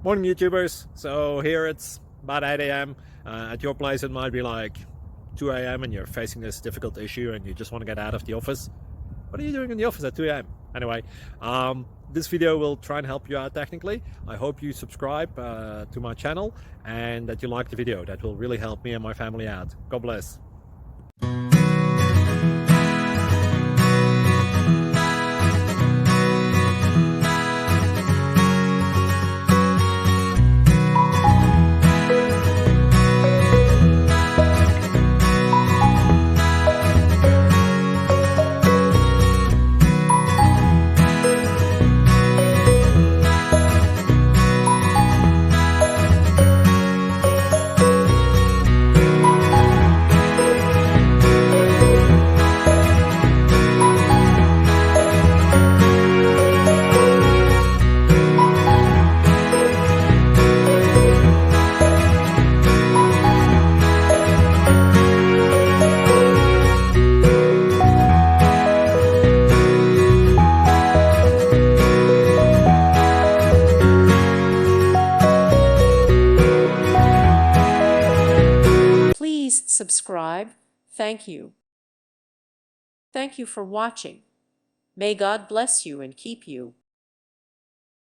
Morning YouTubers. So here it's about 8 a.m. At your place it might be like 2 a.m. and you're facing this difficult issue and you just want to get out of the office. What are you doing in the office at 2 a.m.? Anyway, this video will try and help you out technically. I hope you subscribe to my channel and that you like the video. That will really help me and my family out. God bless. Please subscribe. Thank you. Thank you for watching. May God bless you and keep you.